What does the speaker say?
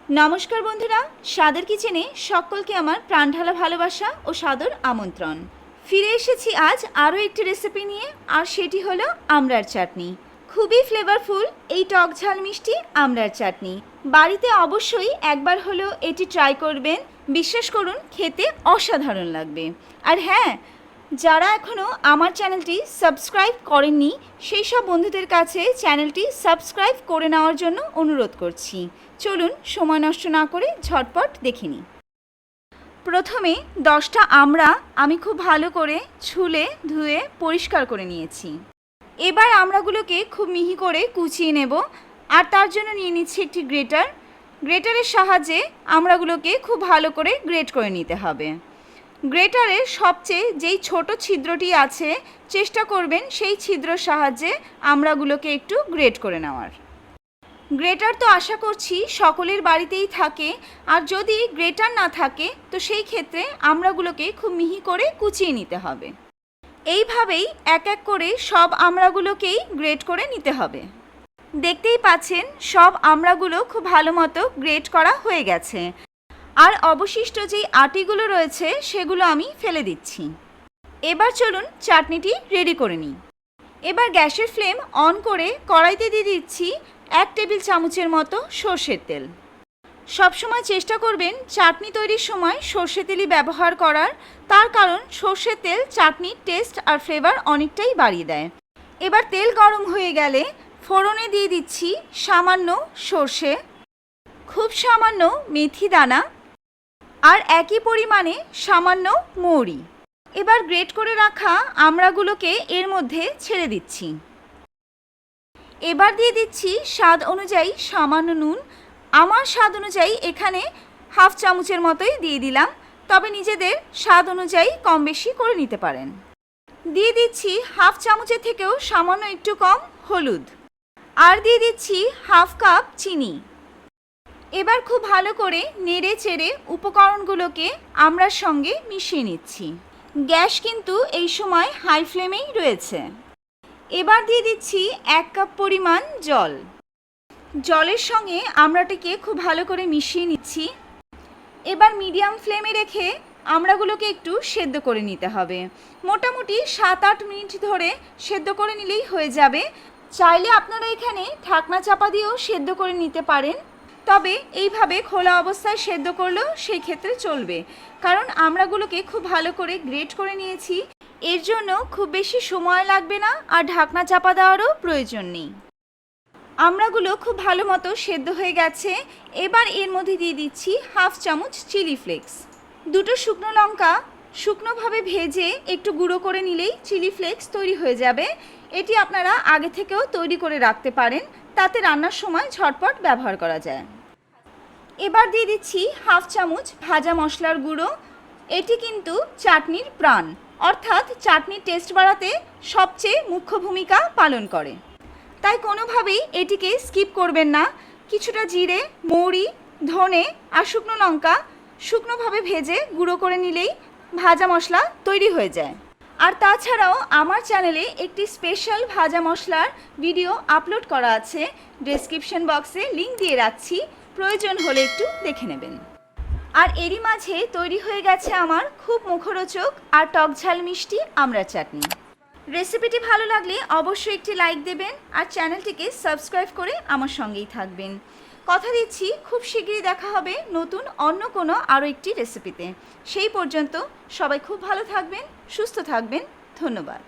নমস্কার বন্ধুরা, স্বাদের কিচেনে সকলকে আমার প্রাণঢালা ভালোবাসা ও সাদর আমন্ত্রণ। ফিরে এসেছি আজ আরও একটি রেসিপি নিয়ে, আর সেটি হলো আমড়ার চাটনি। খুবই ফ্লেভারফুল এই টক ঝাল মিষ্টি আমড়ার চাটনি। বাড়িতে অবশ্যই একবার হলেও এটি ট্রাই করবেন, বিশ্বাস করুন খেতে অসাধারণ লাগবে। আর হ্যাঁ, যারা এখনও আমার চ্যানেলটি সাবস্ক্রাইব করেননি সেই সব বন্ধুদের কাছে চ্যানেলটি সাবস্ক্রাইব করে নেওয়ার জন্য অনুরোধ করছি। চলুন সময় নষ্ট না করে ঝটপট দেখে নিই। প্রথমে 10টা আমড়া আমি খুব ভালো করে ছুলে ধুয়ে পরিষ্কার করে নিয়েছি। এবার আমড়াগুলোকে খুব মিহি করে কুচিয়ে নেব, আর তার জন্য নিয়ে নিচ্ছি একটি গ্রেটারের সাহায্যে আমড়াগুলোকে খুব ভালো করে গ্রেট করে নিতে হবে। গ্রেটারের সবচেয়ে যেই ছোট ছিদ্রটি আছে চেষ্টা করবেন সেই ছিদ্রর সাহায্যে আমড়াগুলোকে একটু গ্রেট করে নেওয়ার। গ্রেটার তো আশা করছি সকলের বাড়িতেই থাকে, আর যদি গ্রেটার না থাকে তো সেই ক্ষেত্রে আমড়াগুলোকে খুব মিহি করে কুচিয়ে নিতে হবে। এইভাবেই এক এক করে সব আমড়াগুলোকেই গ্রেট করে নিতে হবে। দেখতেই পাচ্ছেন সব আমড়াগুলো খুব ভালো মতো গ্রেট করা হয়ে গেছে, আর অবশিষ্ট যেই আটিগুলো রয়েছে সেগুলো আমি ফেলে দিচ্ছি। এবার চলুন চাটনিটি রেডি করে নিই। এবার গ্যাসের ফ্লেম অন করে কড়াইতে দিয়ে দিচ্ছি 1 টেবিল চামচের মতো সর্ষের তেল। সবসময় চেষ্টা করবেন চাটনি তৈরির সময় সর্ষে তেলই ব্যবহার করার, তার কারণ সর্ষের তেল চাটনির টেস্ট আর ফ্লেভার অনেকটাই বাড়িয়ে দেয়। এবার তেল গরম হয়ে গেলে ফোড়নে দিয়ে দিচ্ছি সামান্য সর্ষে, খুব সামান্য মেথি দানা, আর একই পরিমাণে সামান্য মৌরি। এবার গ্রেট করে রাখা আমড়াগুলোকে এর মধ্যে ছেড়ে দিচ্ছি। এবার দিয়ে দিচ্ছি স্বাদ অনুযায়ী সামান্য নুন। আমার স্বাদ অনুযায়ী এখানে হাফ চামচের মতোই দিয়ে দিলাম, তবে নিজেদের স্বাদ অনুযায়ী কম বেশি করে নিতে পারেন। দিয়ে দিচ্ছি হাফ চামচের থেকেও সামান্য একটু কম হলুদ, আর দিয়ে দিচ্ছি হাফ কাপ চিনি। এবার খুব ভালো করে নেড়ে চেড়ে উপকরণগুলোকে আমড়ার সঙ্গে মিশিয়ে নিচ্ছি। গ্যাস কিন্তু এই সময় হাই ফ্লেমেই রয়েছে। এবার দিয়ে দিচ্ছি 1 কাপ পরিমাণ জল। জলের সঙ্গে আমড়াটিকে খুব ভালো করে মিশিয়ে নিচ্ছি। এবার মিডিয়াম ফ্লেমে রেখে আমড়াগুলোকে একটু সেদ্ধ করে নিতে হবে। মোটামুটি 7-8 মিনিট ধরে সেদ্ধ করে নিলেই হয়ে যাবে। চাইলে আপনারা এখানে ঢাকনা চাপা দিয়েও সেদ্ধ করে নিতে পারেন, তবে এইভাবে খোলা অবস্থায় সেদ্ধ করলেও সেই ক্ষেত্রে চলবে, কারণ আমড়াগুলোকে খুব ভালো করে গ্রেট করে নিয়েছি। এর জন্য খুব বেশি সময় লাগবে না, আর ঢাকনা চাপা দেওয়ারও প্রয়োজন নেই। আমড়াগুলো খুব ভালো মতো সেদ্ধ হয়ে গেছে। এবার এর মধ্যে দিয়ে দিচ্ছি হাফ চামচ চিলি ফ্লেক্স। 2টো শুকনো লঙ্কা শুকনোভাবে ভেজে একটু গুঁড়ো করে নিলেই চিলি ফ্লেক্স তৈরি হয়ে যাবে। এটি আপনারা আগে থেকেও তৈরি করে রাখতে পারেন, তাতে রান্নার সময় ঝটপট ব্যবহার করা যায়। এবার দিয়ে দিচ্ছি হাফ চামচ ভাজা মশলার গুঁড়ো। এটি কিন্তু চাটনির প্রাণ, অর্থাৎ চাটনির টেস্ট বাড়াতে সবচেয়ে মুখ্য ভূমিকা পালন করে, তাই কোনোভাবেই এটিকে স্কিপ করবেন না। কিছুটা জিরে, মৌরি, ধনে আর শুকনো লঙ্কা শুকনোভাবে ভেজে গুঁড়ো করে নিলেই ভাজা মশলা তৈরি হয়ে যায়। আর তাছাড়াও আমার চ্যানেলে একটি স্পেশাল ভাজা মশলার ভিডিও আপলোড করা আছে, ডেসক্রিপশন বক্সে লিংক দিয়ে রাখছি, প্রয়োজন হলে একটু দেখে নেবেন। আর এরই মাঝে তৈরি হয়ে গেছে আমার খুব মুখরোচক আর টক ঝাল মিষ্টি আমড়ার চাটনি। রেসিপিটি ভালো লাগলে অবশ্যই একটি লাইক দেবেন, আর চ্যানেলটিকে সাবস্ক্রাইব করে আমার সঙ্গেই থাকবেন। কথা দিচ্ছি খুব শীঘ্রই দেখা হবে নতুন অন্য কোনো আরও একটি রেসিপিতে। সেই পর্যন্ত সবাই খুব ভালো থাকবেন, সুস্থ থাকবেন। ধন্যবাদ।